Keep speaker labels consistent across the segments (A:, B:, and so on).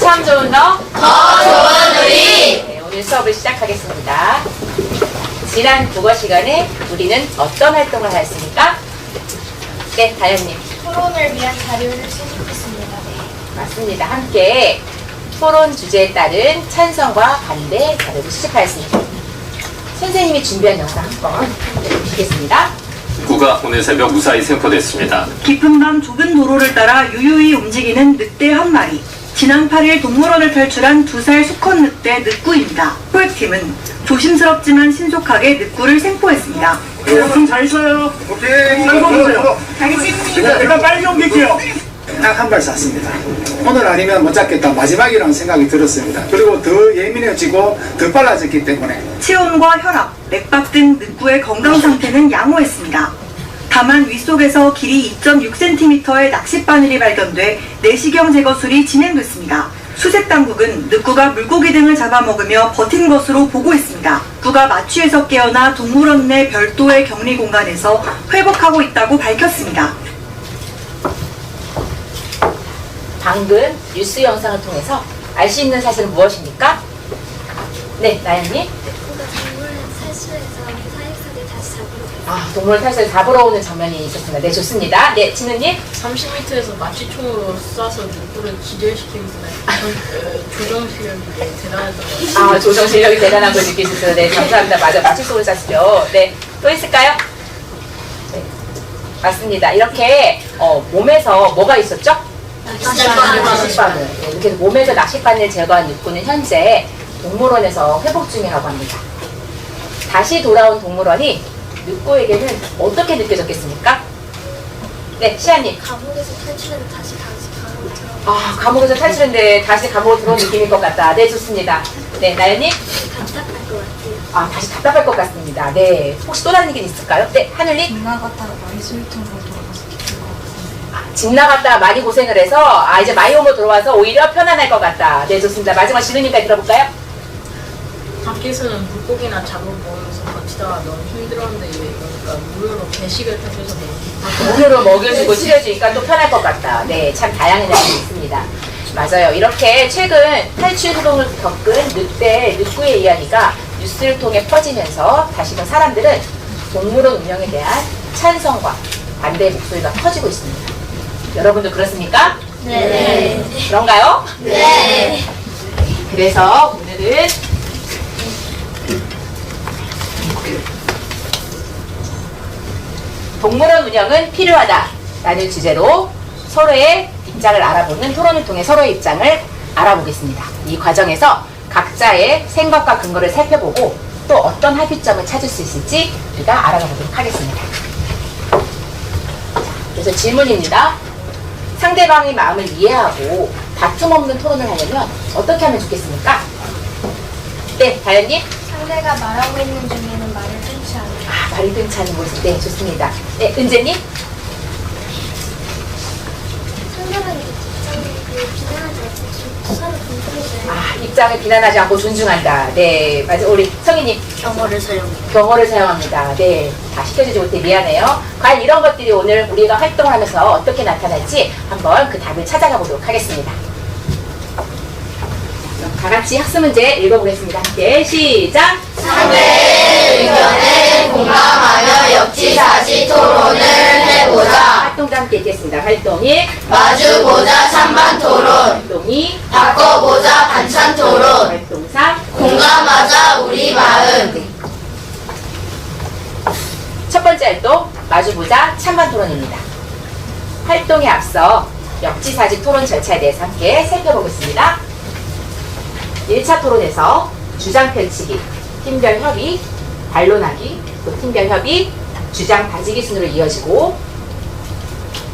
A: 참 좋은 너,
B: 더 좋은 우리.
A: 네, 오늘 수업을 시작하겠습니다. 지난 국어 시간에 우리는 어떤 활동을 하였습니까? 네, 다현님.
C: 토론을 위한 자료를 수집했습니다.
A: 맞습니다. 함께 토론 주제에 따른 찬성과 반대 자료를 수집하였습니다. 선생님이 준비한 영상 한번 보시겠습니다.
D: 구가 오늘 새벽 무사히 생포됐습니다.
E: 깊은 밤 좁은 도로를 따라 유유히 움직이는 늑대 한 마리. 지난 8일 동물원을 탈출한 2살 수컷 늑대 늑구입니다. 포획팀은 조심스럽지만 신속하게 늑구를 생포했습니다.
F: 좀 잘 있어요. 오케이. 잘 보세요. 일단 빨리 옮길게요.
G: 딱 한 발 쐈습니다. 오늘 아니면 못 잡겠다 마지막이라는 생각이 들었습니다. 그리고 더 예민해지고 더 빨라졌기 때문에
E: 체온과 혈압, 맥박 등 늑구의 건강 상태는 양호했습니다. 다만 윗속에서 길이 2.6cm의 낚싯바늘이 발견돼 내시경 제거술이 진행됐습니다. 수색당국은 늑구가 물고기 등을 잡아먹으며 버틴 것으로 보고 있습니다. 늑구가 마취에서 깨어나 동물원 내 별도의 격리 공간에서 회복하고 있다고 밝혔습니다.
A: 방금 뉴스 영상을 통해서 알 수 있는 사실은 무엇입니까? 네, 나연님.
C: 동물 탈출해서 사육사들 다시 잡으러
A: 아, 동물 탈출 잡으러 오는 장면이 있었습니다. 네, 좋습니다. 네, 진우님.
H: 30m에서 마취총으로 쏴서 늑구를 기절시키면서 조정 실력이 대단했던 것 같아요.
A: 아, 조정 실력이 대단한 걸 느끼셨어요. 네, 감사합니다. 맞아, 마취총을 쐈죠. 네, 또 있을까요? 네, 맞습니다. 이렇게 몸에서 뭐가 있었죠? 낚싯바늘. 네, 이렇게 몸에서 낚싯바늘 제거한 늑구는 현재 동물원에서 회복 중이라고 합니다. 다시 돌아온 동물원이 늑구에게는 어떻게 느껴졌겠습니까? 네, 시아님.
C: 감옥에서 탈출했는데 다시 감옥으로 들어가.
A: 아, 감옥에서 탈출했는데 다시 감옥으로 들어온 느낌일 것 같다. 네, 좋습니다. 네, 나연님.
C: 답답할 것 같아요.
A: 아, 다시 답답할 것 같습니다. 네, 혹시 또 다른 얘기 있을까요? 네, 하늘님.
I: 지나갔다가 마이술통으로 돌아가서 깊은 것 같습니다.
A: 집 나갔다 많이 고생을 해서 이제 마이홈으로 들어와서 오히려 편안할 것 같다. 네, 좋습니다. 마지막 진우님까지 들어볼까요?
H: 밖에서는 물고기나 잡아먹으면서 버티다가 너무 힘들었는데 그러니까 무료로 배식을 해줘서 너무
A: 무료로 먹여주고 치료해주니까 또 편할 것 같다. 네, 참 다양한 점이 있습니다. 맞아요. 이렇게 최근 탈출 소동을 겪은 늑구의 이야기가 뉴스를 통해 퍼지면서 다시금 사람들은 동물원 운영에 대한 찬성과 반대의 목소리가 커지고 있습니다. 여러분도 그렇습니까?
C: 네.
A: 그런가요?
C: 네.
A: 그래서 오늘은 동물원 운영은 필요하다라는 주제로 서로의 입장을 알아보는 토론을 통해 서로의 입장을 알아보겠습니다. 이 과정에서 각자의 생각과 근거를 살펴보고 또 어떤 합의점을 찾을 수 있을지 우리가 알아가 보도록 하겠습니다. 그래서 질문입니다. 상대방의 마음을 이해하고 다툼 없는 토론을 하려면 어떻게 하면 좋겠습니까? 네, 다현님.
C: 상대가 말하고 있는 중에는 말을 끊지 않아요.
A: 아, 말이 끊지 않는 모습. 네, 좋습니다. 네, 은재님.
C: 상대방의 입장을 비난하지 않고 서로 존중해줘요.
A: 아, 입장을 비난하지 않고 존중한다. 네, 맞아. 우리 성희님.
H: 경어를 사용해요.
A: 경어를 사용합니다. 네, 다 시켜주지 못해 미안해요. 과연 이런 것들이 오늘 우리가 활동을 하면서 어떻게 나타날지 한번 그 답을 찾아가 보도록 하겠습니다. 그럼 다 같이 학습 문제 읽어보겠습니다. 함께 시작!
B: 상대의 의견에 공감하며 역지사지 토론을 해보자.
A: 활동도 함께 읽겠습니다. 활동이
B: 마주보자 찬반 토론.
A: 활동이
B: 바꿔보자 반찬 토론.
A: 활동 3
B: 공감하자 우리 마음.
A: 첫 번째 활동 마주보자 찬반 토론입니다. 활동에 앞서 역지사지 토론 절차에 대해서 함께 살펴보겠습니다. 1차 토론에서 주장 펼치기, 팀별 협의, 반론하기, 또 팀별 협의, 주장 다지기 순으로 이어지고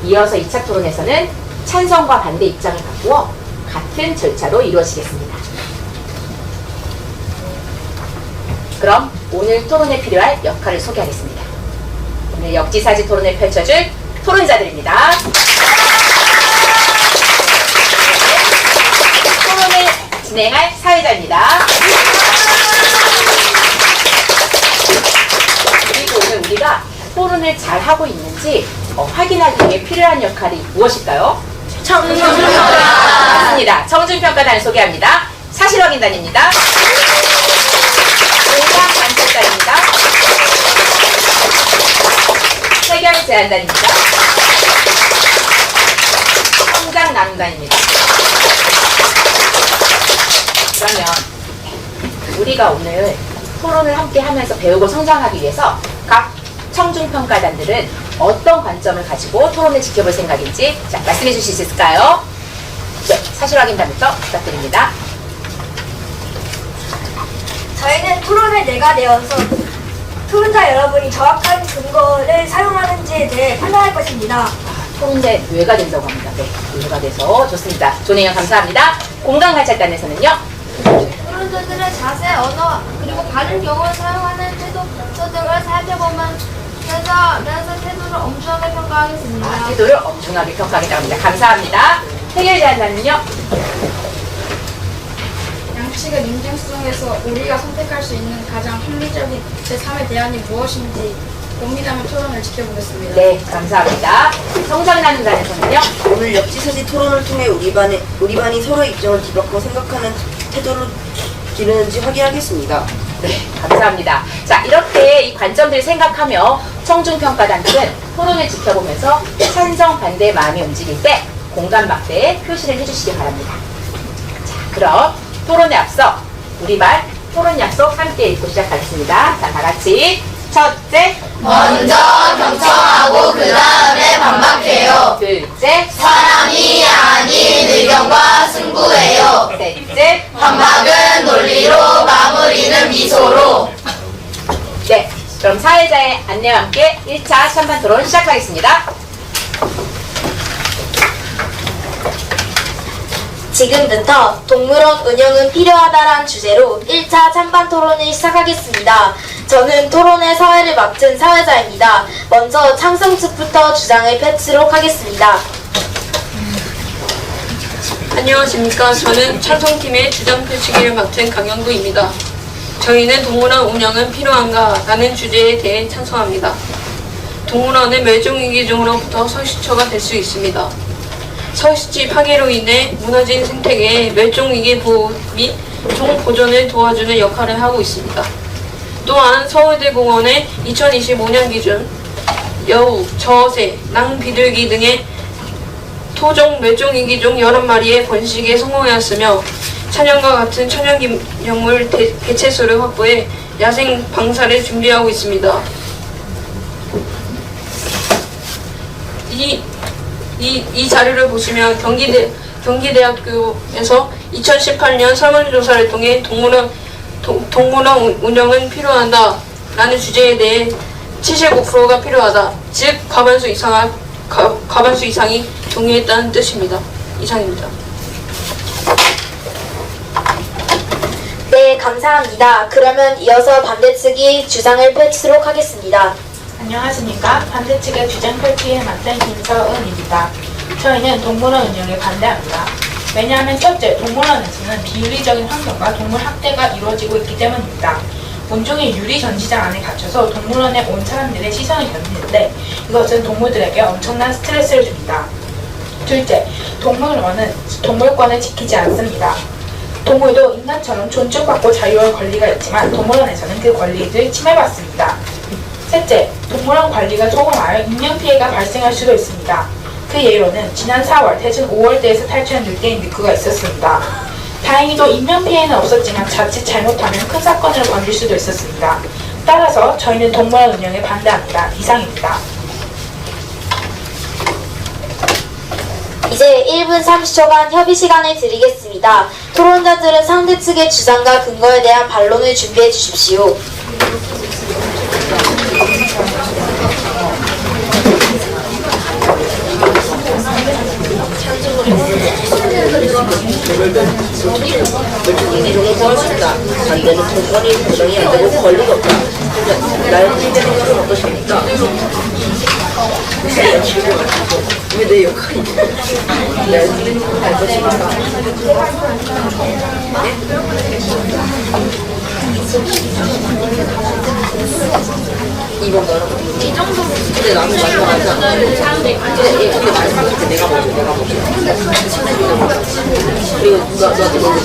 A: 이어서 2차 토론에서는 찬성과 반대 입장을 바꾸어 같은 절차로 이루어지겠습니다. 그럼 오늘 토론에 필요할 역할을 소개하겠습니다. 오늘 역지사지 토론을 펼쳐줄 토론자들입니다. 토론을 진행할 사회자입니다. 그리고 오늘 우리가 토론을 잘 하고 있는지 확인하기 위해 필요한 역할이 무엇일까요?
B: 청소년.
A: 좋습니다. 청중평가단을 소개합니다. 사실 확인단입니다. 공감 관찰단입니다. 해결 제안단입니다. 성장 나눔단입니다. 그러면 우리가 오늘 토론을 함께 하면서 배우고 성장하기 위해서 각 청중평가단들은 어떤 관점을 가지고 토론을 지켜볼 생각인지 자, 말씀해 주실 수 있을까요? 네, 사실 확인단부터 부탁드립니다.
C: 저희는 토론을 내가 내어서 토론자 여러분이 정확한 근거를 사용하는지에 대해 판단할 것입니다.
A: 토론대 뇌가 된다고 합니다. 네, 뇌가 돼서 좋습니다. 조내영 감사합니다. 공간관찰단에서는요.
C: 토론자들의 자세, 언어, 그리고 반응 경우를 사용하는 태도 등을 살펴보면서 태도를 엄중하게 평가하겠습니다.
A: 태도를 엄중하게 평가하겠다고 합니다. 감사합니다. 해결 제안단은요.
I: 양측의 논쟁성에서 우리가 선택할 수 있는 가장 합리적인 제3의 대안이 무엇인지 고민하며 토론을 지켜보겠습니다.
A: 네, 감사합니다. 성장 나눔단에서는요.
J: 오늘 역지사지 토론을 통해 우리 반이 서로의 입장을 뒤바꿔 생각하는 태도를 기르는지 확인하겠습니다.
A: 네, 감사합니다. 자, 이렇게 이 관점들을 생각하며 청중평가단들은 토론을 지켜보면서 찬성, 반대의 마음이 움직일 때 공감 막대에 표시를 해주시기 바랍니다. 자, 그럼 토론에 앞서 우리 반 토론 약속 함께 읽고 시작하겠습니다. 자, 다 같이 첫째,
B: 먼저 경청하고 그 다음에 반박해요.
A: 둘째,
B: 사람이 아닌 의견과 승부해요.
A: 셋째,
B: 반박은 논리로, 마무리는 미소로.
A: 네, 그럼 사회자의 안내와 함께 1차 찬반 토론 시작하겠습니다.
K: 지금부터 동물원 운영은 필요하다란 주제로 1차 찬반 토론을 시작하겠습니다. 저는 토론의 사회를 맡은 사회자입니다. 먼저 창성 측부터 주장을 펼치도록 하겠습니다.
L: 안녕하십니까. 저는 찬성팀의 주장 펼치기를 맡은 강영구입니다. 저희는 동물원 운영은 필요한가? 라는 주제에 대해 찬성합니다. 동물원은 멸종위기 종으로부터 서식처가 될 수 있습니다. 서식지 파괴로 인해 무너진 생태계의 멸종위기 보호 및 종 보존을 도와주는 역할을 하고 있습니다. 또한 서울대공원의 2025년 기준 여우, 저새, 낭비둘기 등의 토종 멸종위기종 11마리의 번식에 성공하였으며 찬양과 같은 천연기념물 개체수를 확보해 야생 방사를 준비하고 있습니다. 이 자료를 보시면 경기대학교에서 2018년 설문조사를 통해 동물원 운영은 필요하다 라는 주제에 대해 75%가 필요하다, 즉 과반수 이상이 동의했다는 뜻입니다. 이상입니다.
K: 네, 감사합니다. 그러면 이어서 반대측이 주장을 펼치도록 하겠습니다.
I: 안녕하십니까. 반대측의 주장 펼치기를 맡은 김서은입니다. 저희는 동물원 운영에 반대합니다. 왜냐하면 첫째, 동물원에서는 비윤리적인 환경과 동물 학대가 이루어지고 있기 때문입니다. 온종일 유리 전시장 안에 갇혀서 동물원에 온 사람들의 시선을 견디는데 이것은 동물들에게 엄청난 스트레스를 줍니다. 둘째, 동물원은 동물권을 지키지 않습니다. 동물도 인간처럼 존중받고 자유할 권리가 있지만 동물원에서는 그 권리를 침해받습니다. 셋째, 동물원 관리가 소홀하여 인명피해가 발생할 수도 있습니다. 그 예로는 지난 4월 대전 5월대에서 탈출한 늑대인 니크가 있었습니다. 다행히도 인명피해는 없었지만 자칫 잘못하면 큰 사건으로 번질 수도 있었습니다. 따라서 저희는 동물원 운영에 반대합니다. 이상입니다.
K: 이제 1분 30초간 협의 시간을 드리겠습니다. 토론자들은 상대 측의 주장과 근거에 대한 반론을 준비해 주십시오.
J: 이종을 고맙습니다. 반대는 통권이 보장이 안 되고 권리가 없다. 나의 반대는 것은 어떠십니까? 왜 내 역할이 나의 틀린 것을 알 것입니까?
A: 이번 거는 이 정도 근데 나는 완전 사람들이 근데 마지막 이제 내가 먹어 그리고 너한테 먹을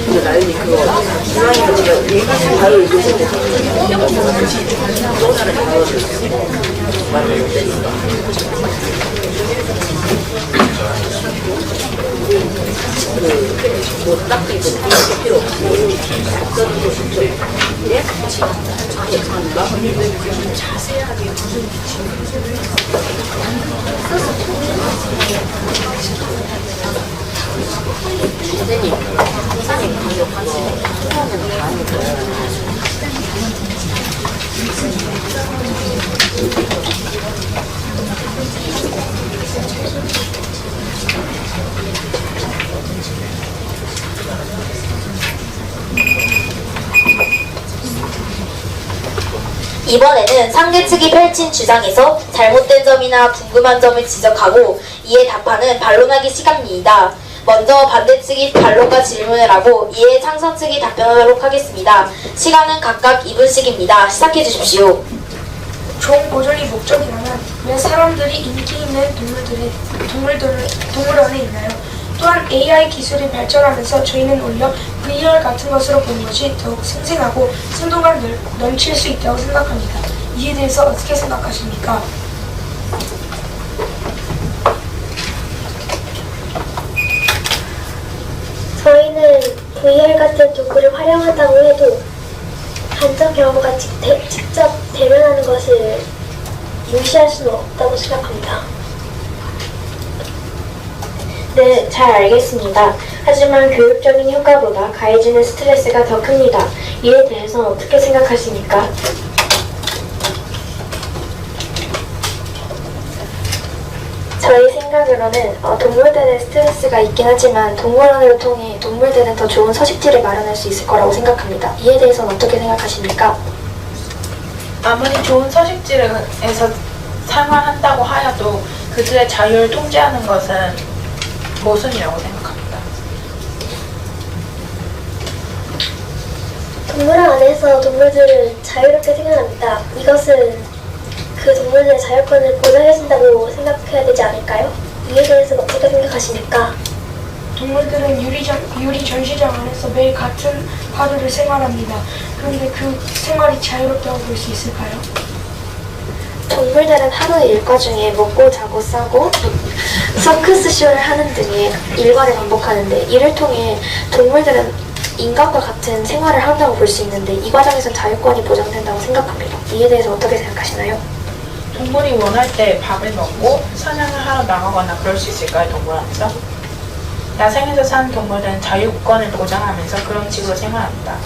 A: 근데 나연이 그거 중앙에 보면 바로 읽으실 때 또 다른 단어를 말을 못되니까 뭐 딱히 뭐 필요 없고 예? 감사합니다. 자세하게 선생님, 선생님 강력하시네. 처음에는 다 하니까.
K: 이번에는 상대 측이 펼친 주장에서 잘못된 점이나 궁금한 점을 지적하고 이에 답하는 반론하기 시간입니다. 먼저 반대 측이 반론과 질문을 하고 이에 창선 측이 답변하도록 하겠습니다. 시간은 각각 2분씩입니다. 시작해 주십시오.
C: 좋은 보존이 목적이라면 왜 사람들이 인기 있는 동물원에 있나요? 또한 AI 기술이 발전하면서 저희는 오히려 VR 같은 것으로 보는 것이 더욱 생생하고 생동감 넘칠 수 있다고 생각합니다. 이에 대해서 어떻게 생각하십니까?
M: 저희는 VR 같은 도구를 활용한다고 해도 간접 경험과 직접 대면하는 것을 무시할 수는 없다고 생각합니다.
K: 네, 잘 알겠습니다. 하지만 교육적인 효과보다 가해지는 스트레스가 더 큽니다. 이에 대해서 어떻게 생각하십니까? 저희 생각으로는 동물들의 스트레스가 있긴 하지만 동물원을 통해 동물들은 더 좋은 서식지를 마련할 수 있을 거라고 생각합니다. 이에 대해서는 어떻게 생각하십니까?
I: 아무리 좋은 서식지에서 생활한다고 하여도 그들의 자유를 통제하는 것은 모순이라고 생각합니다.
M: 동물원 안에서 동물들은 자유롭게 생활합니다. 이것은 그 동물들의 자유권을 보장해준다고 생각해야 되지 않을까요? 이에 대해서는 어떻게 생각하십니까?
C: 동물들은 유리 전시장 안에서 매일 같은 하루를 생활합니다. 그런데 그 생활이 자유롭다고 볼 수 있을까요?
M: 동물들은 하루의 일과 중에 먹고 자고 싸고 서커스 쇼를 하는 등의 일과를 반복하는데 이를 통해 동물들은 인간과 같은 생활을 한다고 볼 수 있는데 이 과정에선 자유권이 보장된다고 생각합니다. 이에 대해서 어떻게 생각하시나요?
I: 동물이 원할 때 밥을 먹고 사냥을 하러 나가거나 그럴 수 있을까요, 동물원에서? 야생에서 사는 동물들은 자유권을 보장하면서 그런 식으로 생활합니다.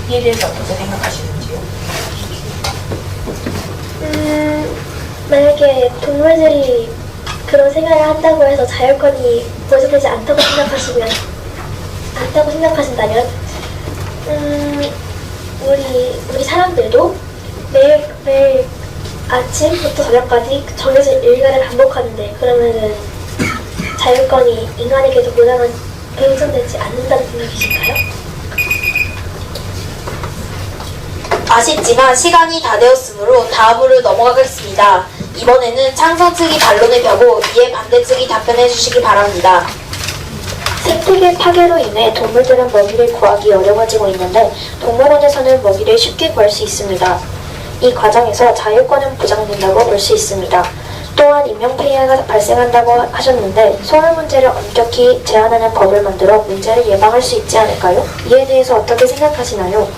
I: 이에 대해서 어떻게 생각하시는지요?
M: 만약에 동물들이 그런 생활을 한다고 해서 자유권이 보장되지 않다고 생각하신다면 우리 사람들도 매일 아침부터 저녁까지 정해진 일과를 반복하는데 그러면은 자유권이 인간에게도 보장되지 않는다는 생각이실까요?
K: 아쉽지만 시간이 다 되었으므로 다음으로 넘어가겠습니다. 이번에는 창선 측이 반론을 펴고 이에 반대 측이 답변해 주시기 바랍니다.
M: 생태계 파괴로 인해 동물들은 먹이를 구하기 어려워지고 있는데 동물원에서는 먹이를 쉽게 구할 수 있습니다. 이 과정에서 자유권은 보장된다고 볼 수 있습니다. 또한 인명피해가 발생한다고 하셨는데 소멸 문제를 엄격히 제한하는 법을 만들어 문제를 예방할 수 있지 않을까요? 이에 대해서 어떻게 생각하시나요?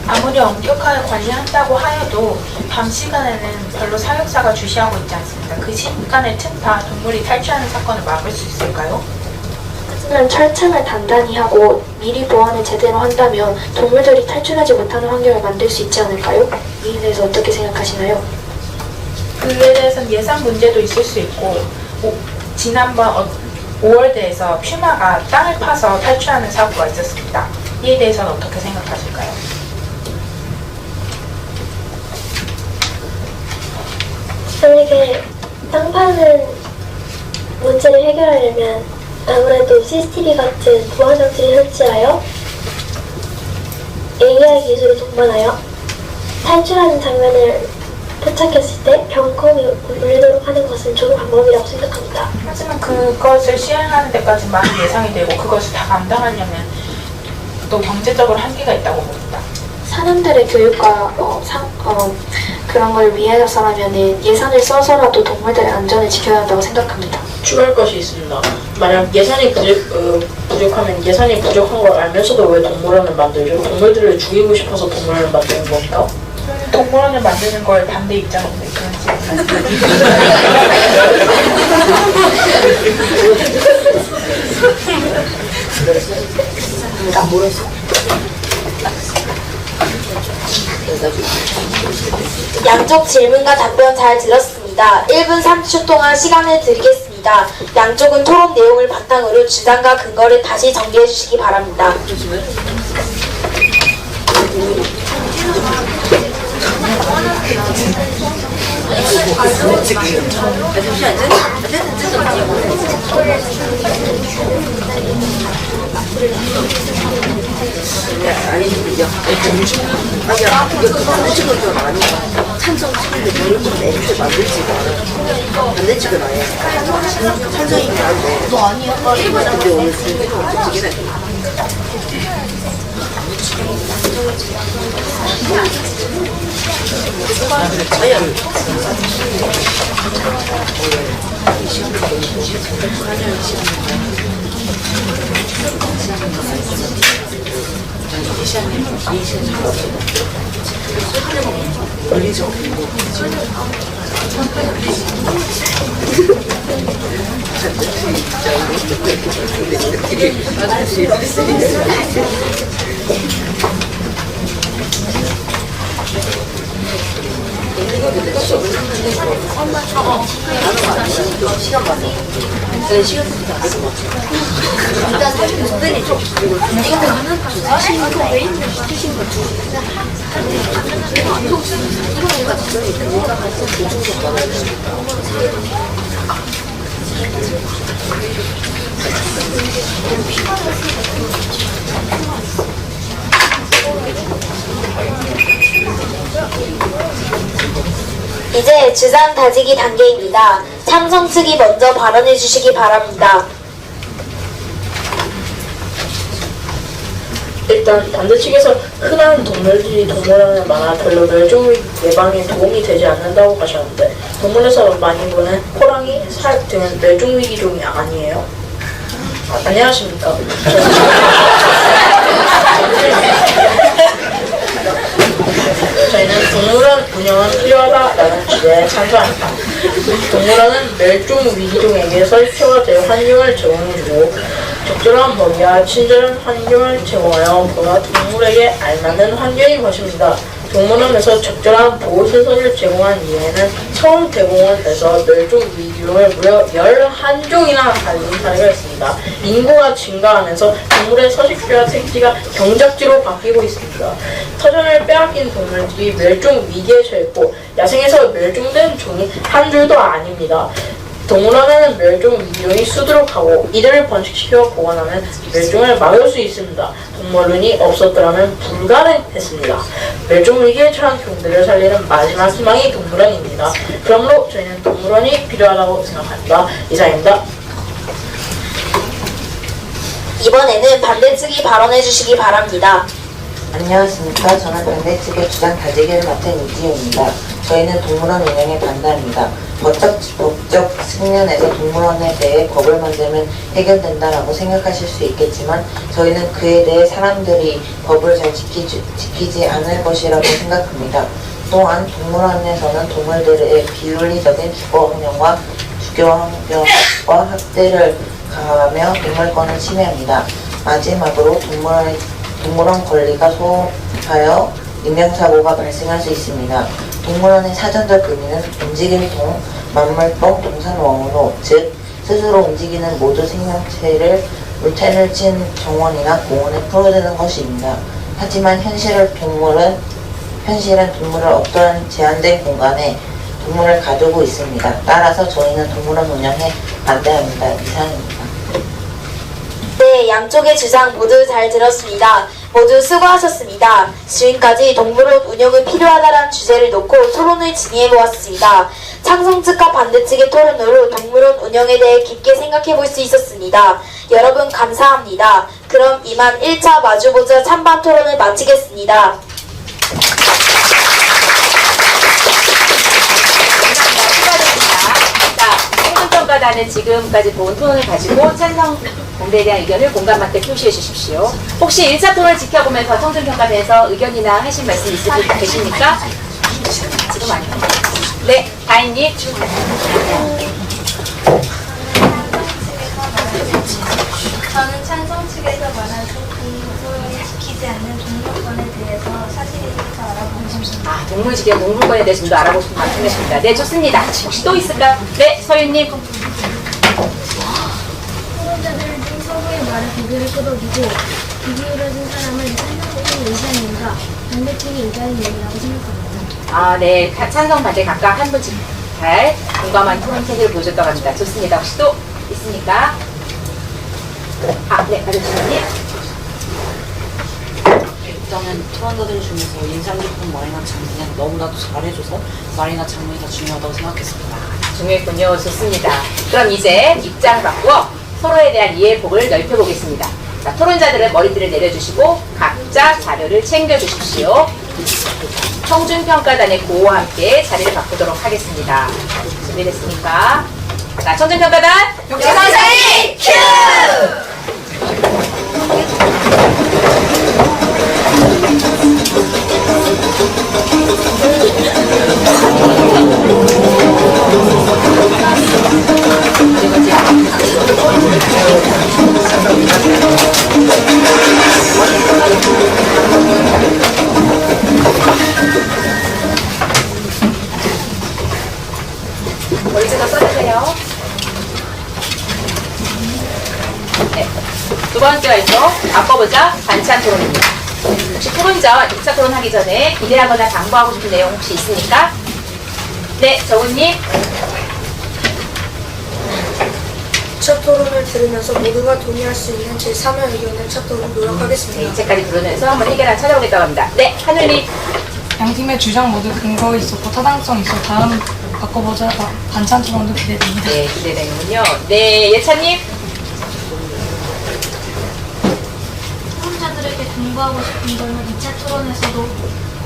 I: 아무리 엄격하게 관리한다고 하여도 밤 시간에는 별로 사육사가 주시하고 있지 않습니다. 그 시간을 틈타 동물이 탈출하는 사건을 막을 수 있을까요?
M: 하지만 철창을 단단히 하고 미리 보완을 제대로 한다면 동물들이 탈출하지 못하는 환경을 만들 수 있지 않을까요? 이에 대해서 어떻게 생각하시나요?
I: 그에 대해서는 예산 문제도 있을 수 있고 지난번 5월대에서 퓨마가 땅을 파서 탈출하는 사고가 있었습니다. 이에 대해서는 어떻게 생각하실까요?
M: 만약에 땅 파는 문제를 해결하려면 아무래도 CCTV 같은 보안 장치를 설치하여 AI 기술을 동반하여 탈출하는 장면을 포착했을 때 경kom이 울리도록 하는 것은 좋은 방법이라고 생각합니다.
I: 하지만 그것을 시행하는 데까지 많은 예상이 되고 그것을 다 감당하려면 또 경제적으로 한계가 있다고 봅니다.
M: 사람들의 교육과 그런 걸 위해서라면 예산을 써서라도 동물들의 안전을 지켜야 한다고 생각합니다.
H: 추가할 것이 있습니다. 만약 예산이 부족하면 예산이 부족한 걸 알면서도 왜 동물원을 만들죠? 동물들을 죽이고 싶어서 동물원을 만드는 겁니까?
I: 동물원을 만드는 걸 반대 입장인데 그런지
K: 양쪽 질문과 답변 잘 들었습니다. 1분 30초 동안 시간을 드리겠습니다. 양쪽은 토론 내용을 바탕으로 주장과 근거를 다시 정리해 주시기 바랍니다.
J: 찬성 측인데 저는 좀 애초에 만들지가 않아요. 반대측은 아예 찬성이긴 한데 너 아니야? 근데 오늘 승리가 어떻게 해? 시간 맞아. 네, 시간 일단 사실 선생님 좀 이거 하는 사실 이거 왜 있는 거야? 시신 거 주. 이거가 지금이 그거가 같은 보증금 받아야 돼.
K: 이제 주장 다지기 단계입니다. 참석 측이 먼저 발언해 주시기 바랍니다.
H: 일단 반대 측에서 흔한 동물들이 동물원에 많아 별로 멸종 예방에 도움이 되지 않는다고 하셨는데 동물에서 많이 보는 호랑이, 살 등은 멸종 위기종이 아니에요? 안녕하십니까? 저희는 동물원 운영은 필요하다라는 주제에 찬성합니다. 동물원은 멸종 위기종에게 설치가 될 환경을 제공해주고 적절한 먹이와 친절한 환경을 제공하여 그와 동물에게 알맞는 환경인 것입니다. 동물원에서 적절한 보호시설을 제공한 이후에는 서울대공원에서 멸종 위기종을 무려 11종이나 살린 사례가 있습니다. 인구가 증가하면서 동물의 서식지와 생지가 경작지로 바뀌고 있습니다. 터전을 빼앗긴 동물들이 멸종 위기에 처했고 야생에서 멸종된 종이 한 줄도 아닙니다. 동물원에는 멸종 위기종이 수두룩 하고 이들을 번식시켜 보관하면 멸종을 막을 수 있습니다. 동물원이 없었더라면 불가능했습니다. 멸종 위기에 처한 종들을 살리는 마지막 희망이 동물원입니다. 그러므로 저희는 동물원이 필요하다고 생각합니다. 이상입니다.
K: 이번에는 반대 측이 발언해 주시기 바랍니다.
N: 안녕하십니까. 저는 반대 측의 주장 다지기를 맡은 이지우입니다. 저희는 동물원 운영에 반대합니다. 법적 측면에서 동물원에 대해 법을 만들면 해결된다라고 생각하실 수 있겠지만 저희는 그에 대해 사람들이 법을 잘 지키지 않을 것이라고 생각합니다. 또한 동물원에서는 동물들의 비윤리적인 주거 환경과 학대를 가하며 동물권을 침해합니다. 마지막으로 동물원 권리가 소홀하여 인명사고가 발생할 수 있습니다. 동물원의 사전적 의미는 움직임통, 만물동, 동산원으로 즉 스스로 움직이는 모든 생명체를 물태를 친 정원이나 공원에 풀어두는 것입니다. 하지만 현실은 동물은 어떠한 제한된 공간에 동물을 가두고 있습니다. 따라서 저희는 동물원 운영에 반대합니다. 이상입니다.
K: 네, 양쪽의 주장 모두 잘 들었습니다. 모두 수고하셨습니다. 지금까지 동물원 운영은 필요하다라는 주제를 놓고 토론을 진행해보았습니다. 찬성 측과 반대 측의 토론으로 동물원 운영에 대해 깊게 생각해볼 수 있었습니다. 여러분 감사합니다. 그럼 이만 1차 마주보자 찬반 토론을 마치겠습니다.
A: 평가단은 지금까지 본 토론을 가지고 찬성 반대에 대한 의견을 공감 맞게 표시해 주십시오. 혹시 1차 토론을 지켜보면서 청준평가단에서 의견이나 하실 말씀 계십니까? 지금 아니요. 네, 다인님.
O: 저는 찬성 측에서 말한 동물을 지키지 않는 동물권에 대해서 사실에 대해서 알아보고 싶습니다.
A: 아, 동물권에 대해서 좀 더 알아보고 싶은 말씀이십니다. 네, 좋습니다. 혹시 또 있을까요? 네, 서윤님.
O: 토론자들은 서로의 말에 고개를 끄덕이고 귀 기울여진 사람은 찬성적인 의견입니다. 반대쪽의 의견이 얘기라고 생각합니다.
A: 아, 네. 찬성 반대 각각 한 분씩 잘 공감한 토론 체계를 보여줬다고 합니다. 좋습니다. 혹시 또 있습니까? 아, 네. 아저씨님.
J: 일단은 토론자들 중에서 인상 깊은 말이나 장면은 너무나도 잘해줘서 말이나 장면이 더 중요하다고 생각했습니다.
A: 중요했군요. 좋습니다. 그럼 이제 입장 바꾸어 서로에 대한 이해폭을 넓혀보겠습니다. 자, 토론자들은 머리띠를 내려주시고 각자 자료를 챙겨주십시오. 청준평가단의 구호와 함께 자리를 바꾸도록 하겠습니다. 준비됐습니까? 자, 청준평가단
B: 역사사리 큐!
A: 멀지도 써주세요. 네. 두 번째가 있어. 바꿔보자. 반찬 토론입니다. 혹시 토론 전 2차 토론 하기 전에 기대하거나 당부하고 싶은 내용 혹시 있습니까? 네, 정훈님.
C: 첫 토론을 들으면서 모두가 동의할 수 있는 제3의 의견을 찾도록 노력하겠습니다.
A: 네, 이제까지 들으면서 한번 해결안 찾아보겠다고 합니다. 네, 하늘님.
P: 양 팀의 주장 모두 근거 있었고 타당성 있어 다음 바꿔보자 반찬 토론도 기대됩니다.
A: 네, 기대되는군요. 네, 예찬님.
O: 토론자들에게 공부하고 싶은 점은 2차 토론에서도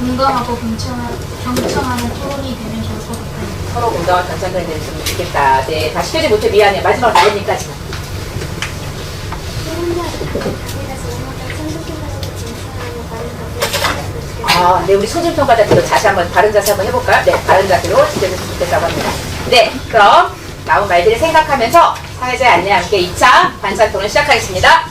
O: 공감하고 경청하는 토론이 되면 좋을 것 같아요.
A: 서로 공감과 경청이 되면 좋겠다. 네, 다시 켜지 못해 미안해요. 마지막 나연님까지만. 아, 네, 우리 소진평가자들도 다시 한번 바른 자세 한번 해볼까요? 네, 바른 자세로 지켜줬으면 좋겠다고 합니다. 네, 그럼 나온 말들을 생각하면서 사회자의 안내와 함께 2차 반찬 토론 시작하겠습니다.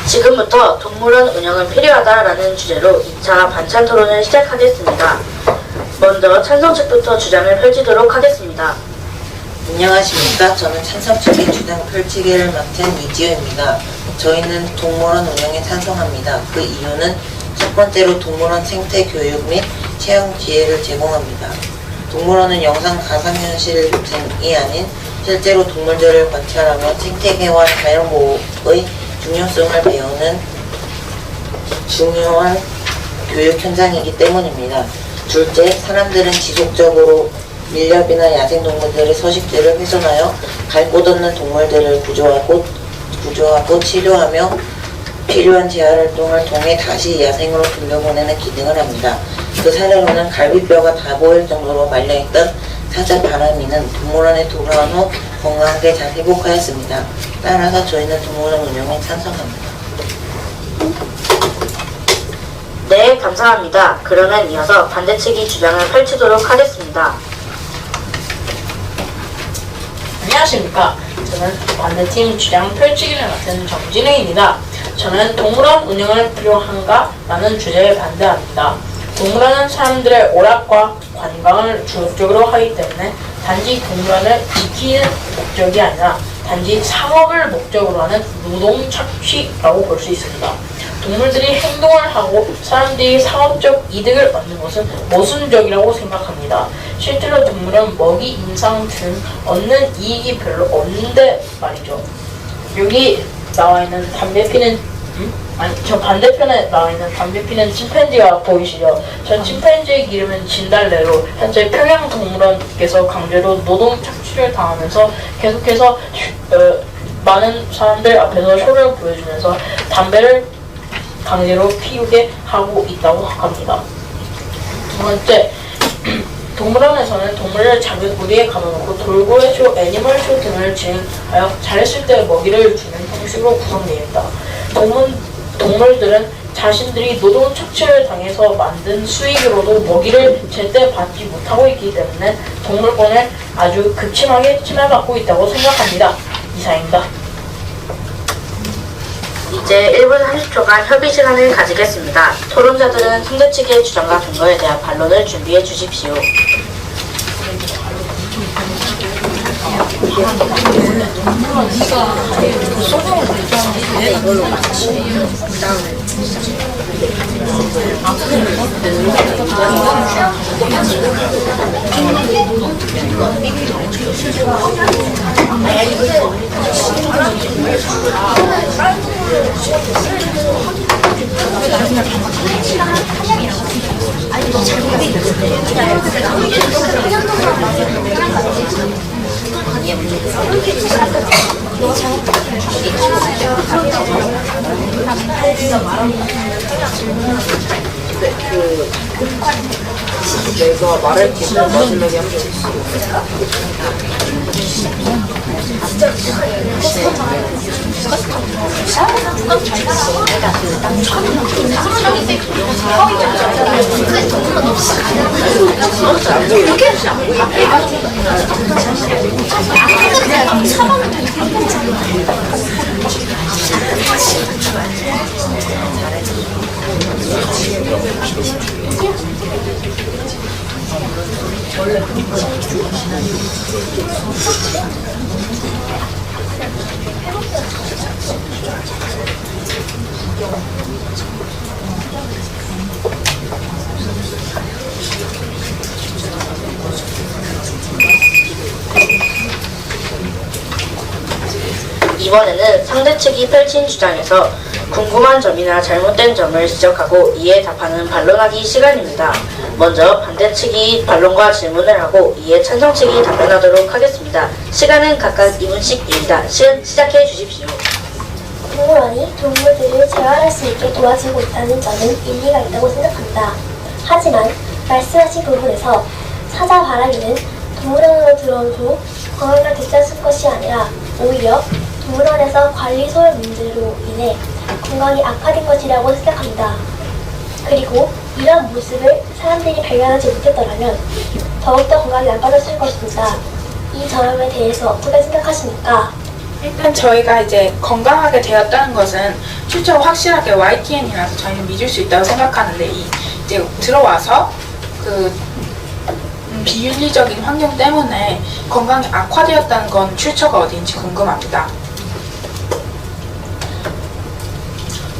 K: 지금부터 동물원 운영은 필요하다라는 주제로 2차 반찬 토론을 시작하겠습니다. 먼저 찬성 측부터 주장을 펼치도록 하겠습니다.
N: 안녕하십니까. 저는 찬성 측의 주장 펼치기를 맡은 이지우입니다. 저희는 동물원 운영에 찬성합니다. 그 이유는 첫 번째로 동물원 생태 교육 및 체험 기회를 제공합니다. 동물원은 영상 가상현실 등이 아닌 실제로 동물들을 관찰하며 생태계와 자연보호의 중요성을 배우는 중요한 교육 현장이기 때문입니다. 둘째, 사람들은 지속적으로 밀렵이나 야생동물들의 서식지를 훼손하여 갈 곳 없는 동물들을 구조하고 치료하며 필요한 재활활동을 통해 다시 야생으로 돌려보내는 기능을 합니다. 그 사례로는 갈비뼈가 다 보일 정도로 말려있던 사자 바람이는 동물원에 돌아온 후 건강하게 잘 회복하였습니다. 따라서 저희는 동물원 운영에 찬성합니다.
K: 네, 감사합니다. 그러면 이어서 반대측이 주장을 펼치도록 하겠습니다.
H: 안녕하십니까. 저는 반대팀 주장 펼치기를 맡은 정진혜입니다. 저는 동물원 운영을 필요한가? 라는 주제에 반대합니다. 동물원은 사람들의 오락과 관광을 주목적으로 하기 때문에 단지 동물원을 지키는 목적이 아니라 단지 상업을 목적으로 하는 노동 착취라고 볼 수 있습니다. 동물들이 행동을 하고 사람들이 상업적 이득을 얻는 것은 모순적이라고 생각합니다. 실제로 동물은 먹이, 임상 등 얻는 이익이 별로 없는데 말이죠. 여기 나와 있는 담배 피는 저 반대편에 나와 있는 담배 피는 침팬지가 보이시죠? 전 침팬지의 이름은 진달래로 현재 평양동물원께서 강제로 노동 착취를 당하면서 계속해서 많은 사람들 앞에서 쇼를 보여주면서 담배를 강제로 피우게 하고 있다고 합니다. 두 번째, 동물원에서는 동물을 작은 우리에 가둬놓고 돌고래 쇼, 애니멀 쇼 등을 진행하여 잘했을 때 먹이를 주는 형식으로 구성되어 있다. 동물들은 자신들이 노동 착취를 당해서 만든 수익으로도 먹이를 제때 받지 못하고 있기 때문에 동물권을 아주 극심하게 침해받고 있다고 생각합니다. 이상입니다.
K: 이제 1분 30초간 협의 시간을 가지겠습니다. 토론자들은 상대 측의 주장과 근거에 대한 반론을 준비해 주십시오.
H: 내가 말할 게 있는 마지막에 한 번
K: 이번에는 상대 측이 펼친 주장에서 궁금한 점이나 잘못된 점을 지적하고 이에 답하는 반론하기 시간입니다. 먼저 반대 측이 반론과 질문을 하고 이에 찬성 측이 답변하도록 하겠습니다. 시간은 각각 2분씩입니다. 시작해 주십시오.
O: 동물원이 동물들을 재활할 수 있게 도와주고 있다는 점은 일리가 있다고 생각합니다. 하지만 말씀하신 부분에서 사자 바라기는 동물원으로 들어온 후 건강을 되찾을 것이 아니라 오히려 동물원에서 관리 소홀 문제로 인해 건강이 악화된 것이라고 생각합니다. 그리고 이런 모습을 사람들이 발견하지 못했더라면 더욱더 건강이 나빠졌을 것입니다. 이 점에 대해서 어떻게 생각하십니까?
I: 일단 저희가 이제 건강하게 되었다는 것은 실제로 확실하게 YTN이라서 저희는 믿을 수 있다고 생각하는데 이제 들어와서 비윤리적인 환경 때문에 건강이 악화되었다는 건 출처가 어디인지 궁금합니다.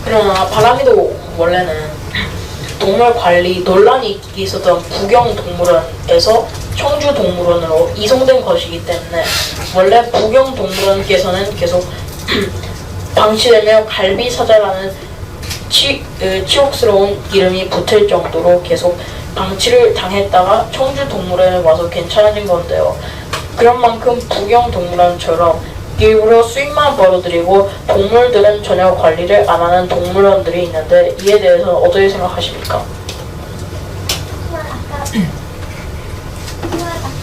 H: 그러나 바람이도 원래는 동물 관리 논란이 있었던 부경동물원에서 청주동물원으로 이송된 것이기 때문에 원래 부경동물원께서는 계속 방치되며 갈비사자라는 치욕스러운 이름이 붙을 정도로 계속 방치를 당했다가 청주동물원에 와서 괜찮아진 건데요. 그런 만큼 부경동물원처럼 일부러 수익만 벌어들이고 동물들은 전혀 관리를 안 하는 동물원들이 있는데 이에 대해서 어떻게 생각하십니까?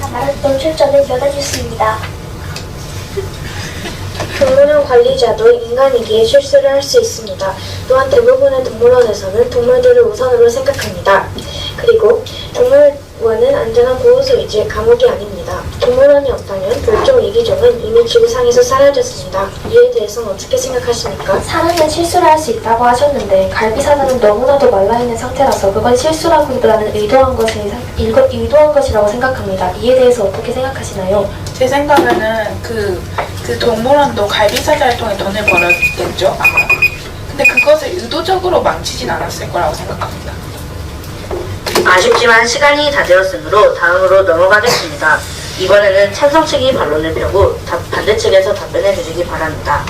O: 아까 말했던 출처는 여자뉴스입니다.
M: 동물원 관리자도 인간이기에 실수를 할 수 있습니다. 또한 대부분의 동물원에서는 동물들을 우선으로 생각합니다. 그리고 동물원은 안전한 보호소이지 감옥이 아닙니다. 동물원이 없다면 별종 이기종은 이미 지구상에서 사라졌습니다. 이에 대해서는 어떻게 생각하십니까?
O: 사람은 실수를 할 수 있다고 하셨는데 갈비사자는 너무나도 말라있는 상태라서 그건 실수라기보다는 의도한 것이라고 생각합니다. 이에 대해서 어떻게 생각하시나요?
I: 제 생각에는 그 그 동물원도 갈비사자 활동에 돈을 벌었겠죠, 아마. 근데 그것을 의도적으로 망치진 않았을 거라고 생각합니다.
K: 아쉽지만 시간이 다 되었으므로 다음으로 넘어가겠습니다. 이번에는 찬성 측이 반론을 펴고 반대 측에서 답변해 주시기 바랍니다.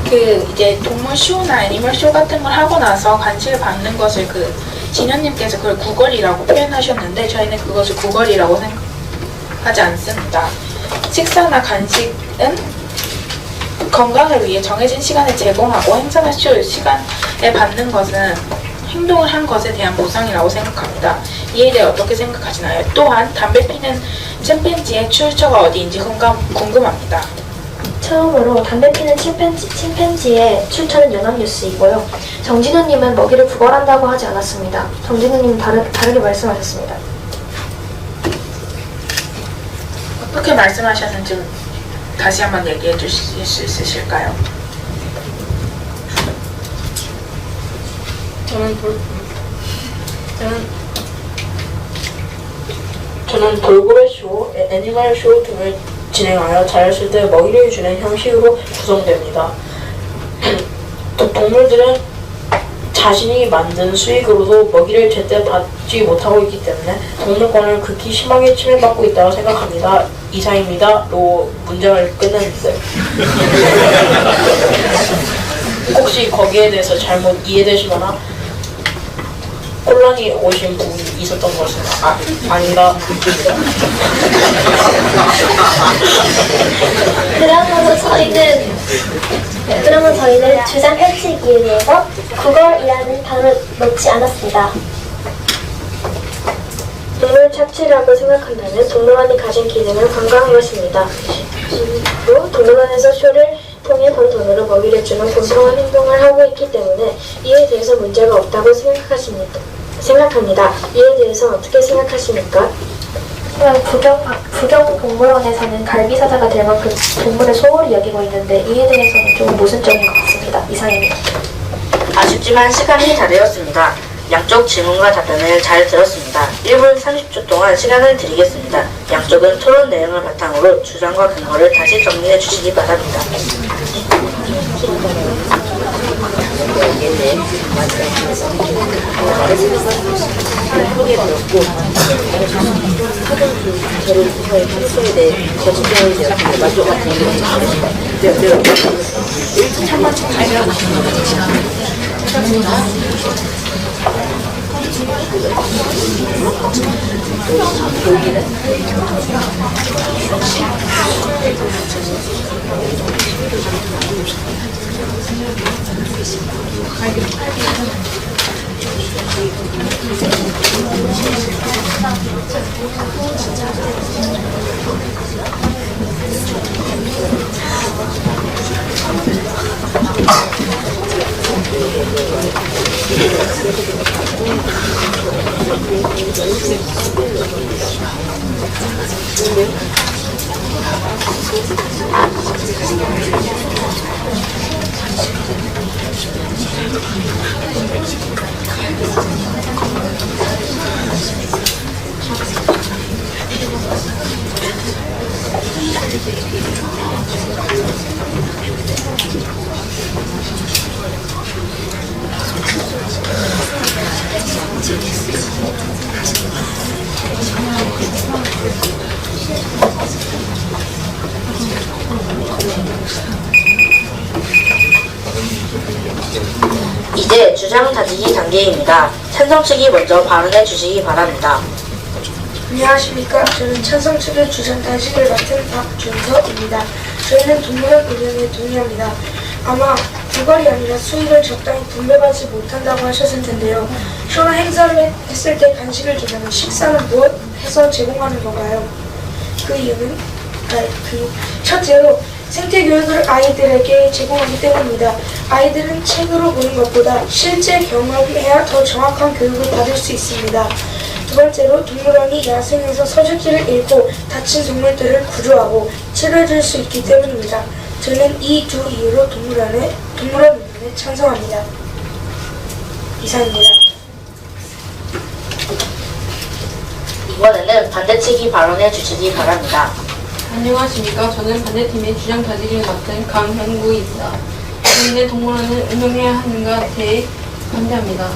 I: 그 이제 동물 쇼나 애니멀 쇼 같은 걸 하고 나서 간식을 받는 것을 그 진현님께서 그걸 구걸이라고 표현하셨는데 저희는 그것을 구걸이라고 생각하지 않습니다. 식사나 간식은 건강을 위해 정해진 시간을 제공하고 행사나 쇼 시간에 받는 것은 행동을 한 것에 대한 보상이라고 생각합니다. 이에 대해 어떻게 생각하시나요? 또한 담배 피는 침팬지의 출처가 어디인지 궁금합니다.
M: 처음으로 담배 피는 침팬지의 출처는 연합뉴스이고요. 정진우님은 먹이를 구걸한다고 하지 않았습니다. 정진우님은 다르게 말씀하셨습니다.
I: 어떻게 말씀하셨는지 다시 한번 얘기해 주실 수 있으실까요?
H: 저는 돌고래 쇼, 애니멀 쇼 등을 진행하여 자였을 때 먹이를 주는 형식으로 구성됩니다. 또 동물들은 자신이 만든 수익으로도 먹이를 제때 받지 못하고 있기 때문에 동물권을 극히 심하게 침해받고 있다고 생각합니다. 이상입니다. 로 문장을 끝냈는데 혹시 거기에 대해서 잘못 이해되시거나 혼란이 오신 부분이 있었던 것은 아닌가?
O: 그러면 저희는 주장 펼치기에 대해서 구걸이라는 단어를 넣지 않았습니다.
M: 동물 착취라고 생각한다면 동물원이 가진 기능을 간과한 것입니다. 또 동물원에서 쇼를 통해 번 돈으로 먹이를 주는 공평한 행동을 하고 있기 때문에 이에 대해서 문제가 없다고 생각합니다. 이에 대해서 어떻게 생각하십니까?
O: 부경 동물원에서는 갈비사자가 될 만큼 동물을 소홀히 여기고 있는데 이에 대해서는 좀 모순적인 것 같습니다. 이상입니다.
K: 아쉽지만 시간이 다 되었습니다. 양쪽 질문과 답변을 잘 들었습니다. 1분 30초 동안 시간을 드리겠습니다. 양쪽은 토론 내용을 바탕으로 주장과 근거를 다시 정리해 주시기 바랍니다. 이제 주장 다지기 단계입니다. 찬성 측이 먼저 발언해 주시기 바랍니다.
C: 안녕하십니까. 저는 찬성 측의 주장 다지기를 맡은 박준서입니다. 저희는 동물원 운영에 동의합니다. 아마 구걸이 아니라 수익을 적당히 분배받지 못한다고 하셨을 텐데요. 쇼나 행사를 했을 때 간식을 주면 식사는 무엇 해서 제공하는 건가요? 그 이유는 첫째로 생태교육을 아이들에게 제공하기 때문입니다. 아이들은 책으로 보는 것보다 실제 경험해야 더 정확한 교육을 받을 수 있습니다. 두 번째로 동물원이 야생에서 서식지를 잃고 다친 동물들을 구조하고 치료해줄 수 있기 때문입니다. 저는 이 두 이유로 동물원 운영에 찬성합니다. 이상입니다.
K: 이번에는 반대 측이 발언해 주시기 바랍니다.
L: 안녕하십니까. 저는 반대팀의 주장 다지기를 맡은 강현구입니다. 저희는 동물원을 운영해야 하는가 대해 반대합니다.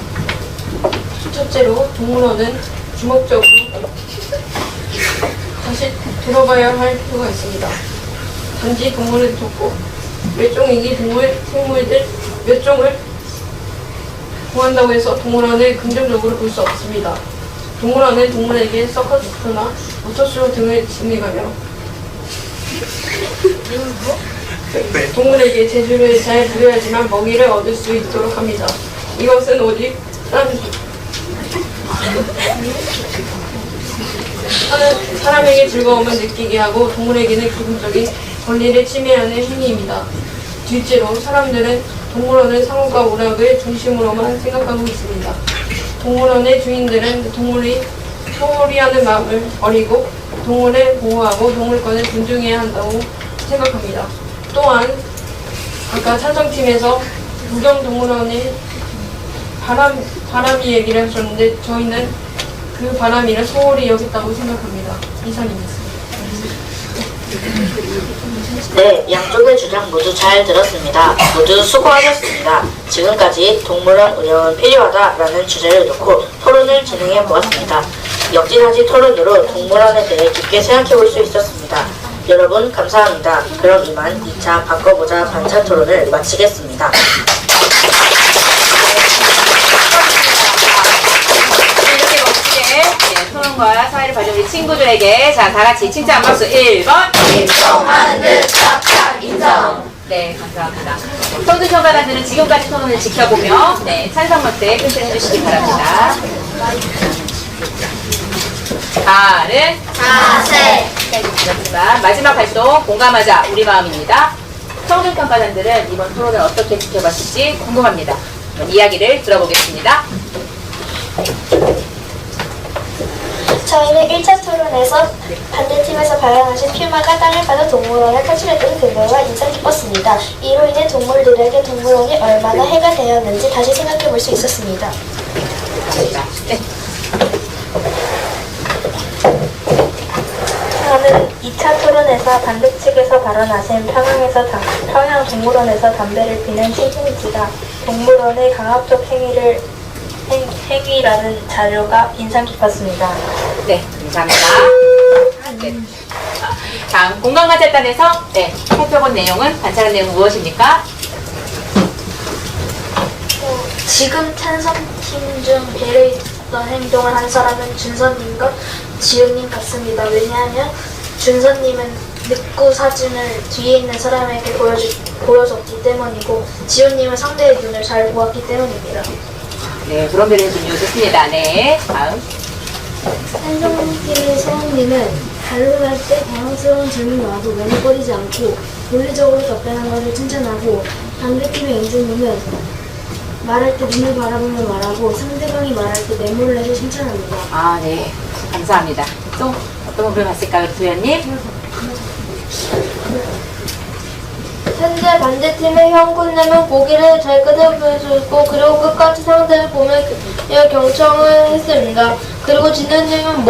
L: 첫째로 동물원은 주목적으로 다시 들어봐야 할 필요가 있습니다. 단지 동물을 돕고 멸종위기 생물들 몇 종을 구한다고 해서 동물원을 긍정적으로 볼 수 없습니다. 동물원은 동물에게 서커스나 모터쇼 등을 진행하며 동물에게 제주를 잘 부려야지만 먹이를 얻을 수 있도록 합니다. 이것은 오직 사람에게 즐거움을 느끼게 하고 동물에게는 기본적인 권리를 침해하는 행위입니다. 둘째로 사람들은 동물원의 상호가 오락을 중심으로만 생각하고 있습니다. 동물원의 주인들은 동물이 소홀히하는 마음을 버리고 동물을 보호하고 동물권을 존중해야 한다고 생각합니다. 또한 아까 찬성팀에서 구경동물원의 바람이 얘기를 하셨는데 저희는 그 바람이를 소홀히 여겼다고 생각합니다. 이상입니다.
Q: 네, 양쪽의 주장 모두 잘 들었습니다. 모두 수고하셨습니다. 지금까지 동물원 운영은 필요하다라는 주제를 놓고 토론을 진행해 보았습니다. 역지사지 토론으로 동물원에 대해 깊게 생각해 볼 수 있었습니다. 여러분 감사합니다. 그럼 이만 2차 바꿔보자 반찬 토론을 마치겠습니다.
A: 이렇게 멋지게 토론과 사회를 봐준 우리 친구들에게 자, 다 같이 칭찬 박수 1번.
B: 인정하는 듯 짝짝 인정.
A: 네, 감사합니다. 성준 평가단들은 지금까지 토론을 지켜보며 찬성 마크에 표시해 주시기 바랍니다. 다는
B: 자세.
A: 마지막 활동 공감하자 우리 마음입니다. 성준 평가단들은 이번 토론을 어떻게 지켜봤을지 궁금합니다. 이야기를 들어보겠습니다.
O: 저희는 1차 토론에서 반대팀에서 발언하신 퓨마가 땅을 파서 동물원을 탈출했던 그거가 인상 깊었습니다. 이로 인해 동물들에게 동물원이 얼마나 해가 되었는지 다시 생각해 볼 수 있었습니다.
M: 저는 2차 토론에서 반대 측에서 발언하신 평양 동물원에서 담배를 피는 신승지가 동물원의 강압적 행위라는 자료가 인상 깊었습니다.
A: 네, 감사합니다. 네. 다음 공감가제단에서 살펴본 내용은 관찰한 내용은 무엇입니까?
M: 지금 찬성팀 중 배려 있던 행동을 한 사람은 준서님과 지훈님 같습니다. 왜냐하면 준서님은 늑구 사진을 뒤에 있는 사람에게 보여줬기 때문이고 지훈님은 상대의 눈을 잘 보았기 때문입니다.
A: 네, 그런 배려해주니 좋습니다. 네, 다음.
O: 찬성팀의 서원님은 발언할 때 당황스러운 질문이 와도 매너거리지 않고 논리적으로 답변한 것을 칭찬하고 반대팀의 영준님은 말할 때 눈을 바라보며 말하고 상대방이 말할 때 메모를 해서 칭찬합니다.
A: 아, 네, 감사합니다. 또 어떤 부분을 봤을까요, 도현님?
K: 현재 반대팀의 형군님은 고개를 잘 끄덕여주고 그리고 끝까지 상대를 보며 경청을 했습니다. 그리고 진현님은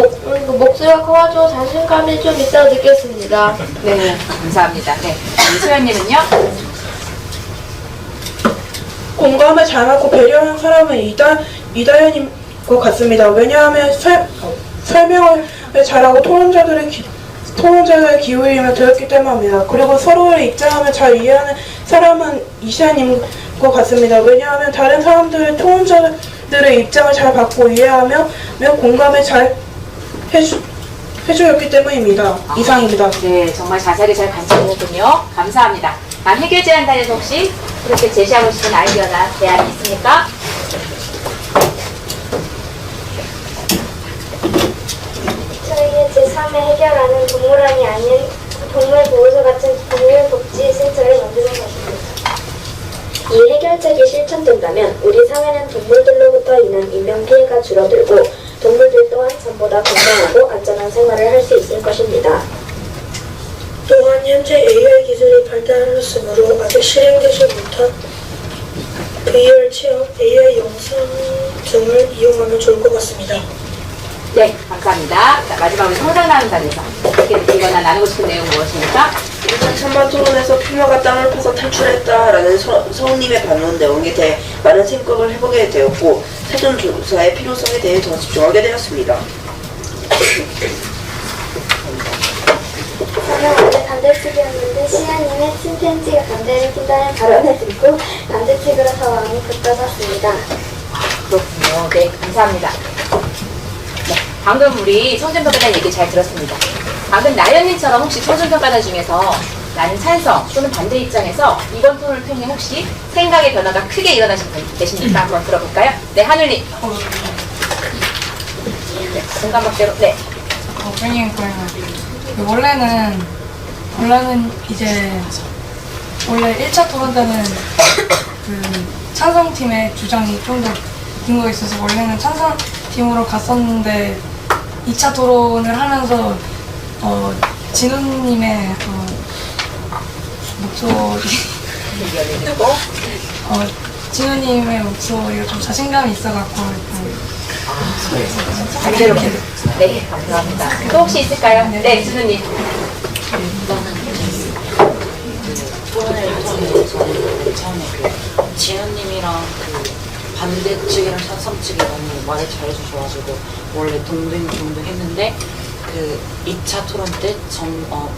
K: 목소리가 커가지고 자신감이 좀 있다고 느꼈습니다.
A: 네, 감사합니다. 네, 소연님은요?
H: 공감을 잘하고 배려하는 사람은 이다현인 것 같습니다. 왜냐하면 설명을 잘하고 토론자들의 기호이며 들었기 때문입니다. 그리고 서로의 입장을 잘 이해하는 사람은 이시아님 것 같습니다. 왜냐하면 다른 사람들의 토론자들의 입장을 잘 받고 이해하며 공감을 잘 해주었기 때문입니다. 이상입니다.
A: 네, 정말 자세하게 잘 관찰했군요. 감사합니다. 다음 해결 제안단에서 혹시 그렇게 제시하고 싶은 아이디어나 대안이 있습니까?
O: 저희의 제3의 해결안은 동물원이 아닌 동물보호소 같은 동물복지센터를 만드는 것입니다.
M: 이 해결책이 실천된다면 우리 사회는 동물들로부터 인한 인명피해가 줄어들고 동물들 또한 전보다 건강하고 안전한 생활을 할 수 있을 것입니다.
C: 또한 현재 AI 기술이 발달했으므로 아직 실행되지 못한 VR 체험, AI 영상 등을 이용하면 좋을 것 같습니다.
A: 네, 감사합니다. 자, 마지막으로 성장나눔단에서 어떻게 느끼거나 나누고 싶은 내용은 무엇입니까?
J: 일단 찬반 토론에서 피마가 땅을 파서 탈출했다라는 서훈님의 반론 내용에 대해 많은 생각을 해보게 되었고 사전 조사의 필요성에 대해 더 집중하게 되었습니다.
O: 저는 원래 반대측이었는데 시아님의 침팬지가 반대를 핀다는 발언을 듣고 반대측으로 더 마음이 급해졌습니다.
A: 그렇군요. 네, 감사합니다. 네, 방금 우리 청준평가단 얘기 잘 들었습니다. 방금 나연님처럼 혹시 청준평가단 중에서 나는 찬성 또는 반대 입장에서 이번 토론을 통해 혹시 생각의 변화가 크게 일어나신 분 계십니까? 한번 들어볼까요? 네, 하늘님. 네, 공감박대로. 네.
P: 원래는 이제 원래 1차 토론 때는 그 찬성팀의 주장이 좀 더 근거가 있어서 원래는 찬성팀으로 갔었는데 2차 토론을 하면서 진우님의 목소리 진우님의 목소리가 좀 자신감이 있어갖고
A: 반대로. 네, 감사합니다. 또 혹시 있을까요? 네, 진우님.
R: 토론을 처음에 지현님이랑 반대 측이랑 찬성 측이 너무 말을 잘해주셔가지고 원래 동등했는데 2차 토론 때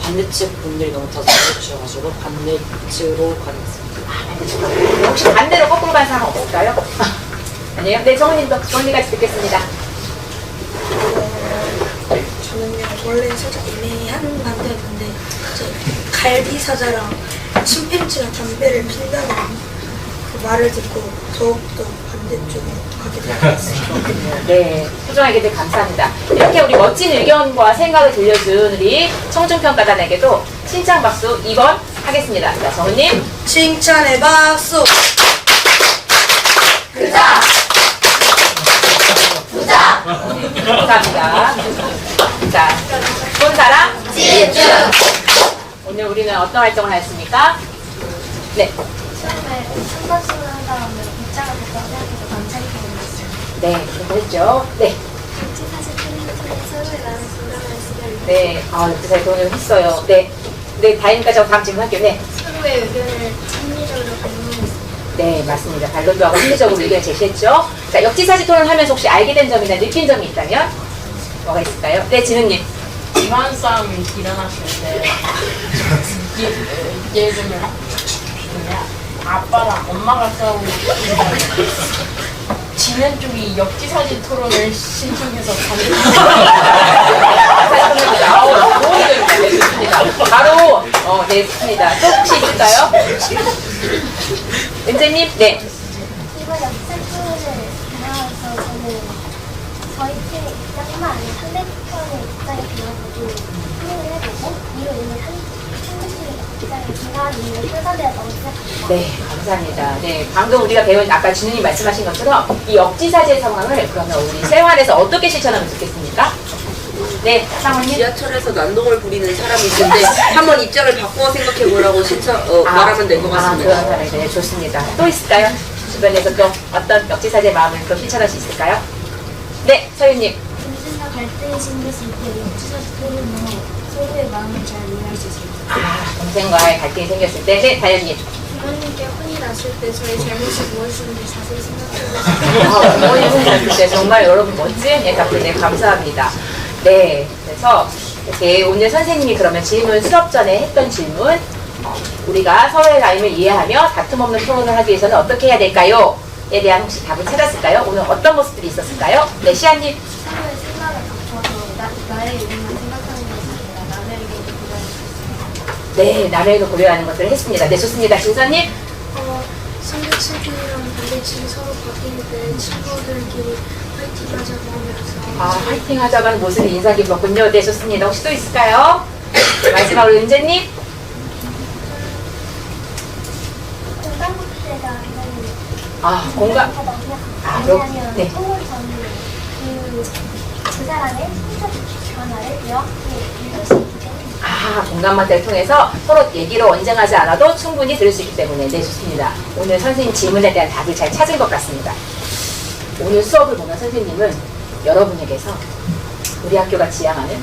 R: 반대 측 분들이 너무 더 잘해주셔가지고 반대 측으로 가겠습니다.
A: 혹시 반대로 거꾸로 간 사람 없을까요? 아니에요? 네, 정은님도 정리까지 듣겠습니다.
C: 저는요 원래 살짝 애매한 반대였는데 이제 갈비 사자랑 침팬지가 담배를 핀다는 그 말을 듣고 더욱더 반대쪽으로 가게 되었습니다.
A: 네, 소중하게들 감사합니다. 이렇게 우리 멋진 의견과 생각을 들려준 우리 청중평가단에게도 칭찬 박수 2번 하겠습니다. 자, 정은님.
C: 칭찬의 박수.
A: 부자. 부자. 감사합니다. 자, 본 사람 집중. 오늘 우리는 어떤 활동을 하였습니까? 네.
O: 처음에 찬반수를 한 다음에 입장을 바꿔 생각해서 관찰이 되었어요.
A: 네, 그랬죠. 네.
O: 각지 사실 틀린 서로의 마음을 공감할 수가
A: 네, 이렇게 잘 도움을 했어요. 네. 네, 다행까지 하고 다음 질문 할게요. 네.
O: 서로의 의견을 합리적으로 반영했습니다.
A: 네, 맞습니다. 반론도 하고 합리적으로 의견을 제시했죠. 자, 역지사지 토론을 하면서 혹시 알게 된 점이나 느낀 점이 있다면 뭐가 있을까요? 네, 진우님.
H: 집안 싸움이 일어났을 때 예를 들면 아빠랑 엄마가 싸우고 지는 쪽이 역지사지 토론을 신청해서
A: 바로 네, 좋습니다. 또 혹시 있을까요? 은재님, 네.
O: 이번 역전 토론을 진행하면서 저는 저희 팀의 입장뿐만 아니라 상대편의 입장에 대해서도 토론을 해보고 이로 인해 상대팀의 입장에 중요한 이유를 표현되었다고 생각합니다.
A: 네, 감사합니다. 네, 방금 우리가 배운 아까 진우님 말씀하신 것처럼 이 역지사지의 상황을 그러면 우리 생활에서 어떻게 실천하면 좋겠습니까? 네, 상원님.
J: 지하철에서 난동을 부리는 사람이 있는데 한번 입장을 바꾸어 생각해 보라고 말하면 될 것 같습니다.
A: 그런 사람이 네, 좋습니다. 또 있을까요? 주변에서 또 어떤 역지사지의 마음을 또 실천할 수 있을까요? 네, 서윤님.
O: 동생과 갈등이 생겼을 때 역지사지 토론으로 서로의 마음을 잘 이해할 수 있습니다.
A: 동생과의 갈등이 생겼을 때, 네, 다현님.
O: 부모님께 혼이 났을 때 저의 잘못이 무엇인지 자세히 생각해보겠습니다.
A: 부모님 혼이 났을 때 정말 여러분 멋진 답변 네, 감사합니다. 네, 그래서 이렇게 오늘 선생님이 그러면 질문 수업 전에 했던 질문 우리가 서로의 마음을 이해하며 다툼 없는 토론을 하기 위해서는 어떻게 해야 될까요? 에 대한 혹시 답을 찾았을까요? 오늘 어떤 모습들이 있었을까요? 네, 시안님.
O: 서로의 생각을 갖춰서 나의 의견만 생각하는 것이 아니라 남의 의견도 고려할 수 있습니다.
A: 네, 남의 의견 고려하는 것들을 했습니다. 네, 좋습니다. 진서님.
O: 상대 측이랑 반대 측이 서로 바뀔 때 친구들끼리 파이팅 하자고 하면서
A: 화이팅 하자고 하는 모습이 인상 깊었군요. 네, 좋습니다. 혹시 또 있을까요? 마지막으로 은재님.
O: 공감대가
A: 공감.
O: 왜냐하면
A: 네.
O: 토론 전에 그 사람의 성적 변화를 명확히 읽을 수 있기 때문에
A: 공감만대를 통해서 서로 얘기로 언쟁하지 않아도 충분히 들을 수 있기 때문에 네, 좋습니다. 오늘 선생님 질문에 대한 답을 잘 찾은 것 같습니다. 오늘 수업을 보면 선생님은 여러분에게서 우리 학교가 지향하는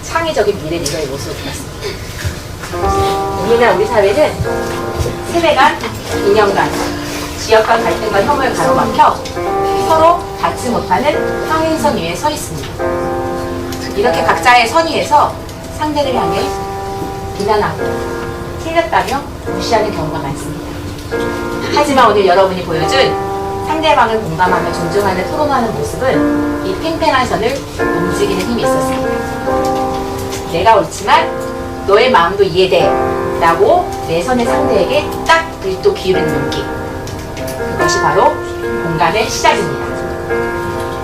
A: 창의적인 미래 리더의 모습을 보였습니다. 오늘날 우리 사회는 세대 간, 인연 간, 지역 간 갈등과 혐오에 가로막혀 서로 닿지 못하는 평행선 위에 서 있습니다. 이렇게 각자의 선 위에서 상대를 향해 비난하고 틀렸다며 무시하는 경우가 많습니다. 하지만 오늘 여러분이 보여준 상대방을 공감하며 존중하는 토론하는 모습은 이 팽팽한 선을 움직이는 힘이 있었습니다. 내가 옳지만 너의 마음도 이해돼 라고 내 선의 상대에게 딱 일도 기울이는 용기, 그것이 바로 공감의 시작입니다.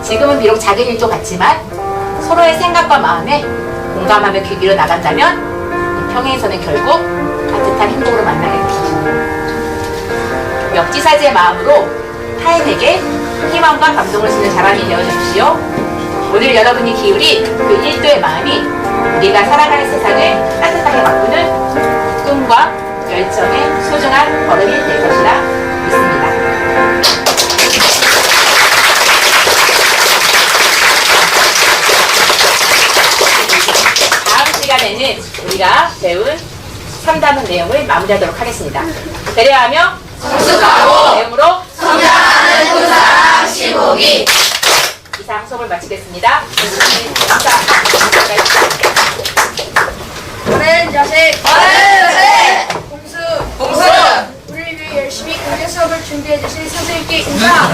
A: 지금은 비록 작은 일도 같지만 서로의 생각과 마음에 공감하며 귀 기울여 나간다면 이 평행선은 결국 따뜻한 행복으로 만나게 될 것입니다. 역지사지의 마음으로 타인에게 희망과 감동을 주는 사람이 되어주십시오. 오늘 여러분이 기울인 그 1도의 마음이 우리가 살아갈 세상을 따뜻하게 바꾸는 꿈과 열정의 소중한 걸음이 될 것이라 믿습니다. 다음 시간에는 우리가 배운 3단원 내용을 마무리하도록 하겠습니다. 배려하며
B: 성숙하고
A: 내용으로
B: 성장하는 구사랑 시보기.
A: 이상 수업을 마치겠습니다. 감사합니다.
C: 바른 자세, 공수, 우리를 위해 열심히 강제 수업을 준비해 주신 선생님께 인사.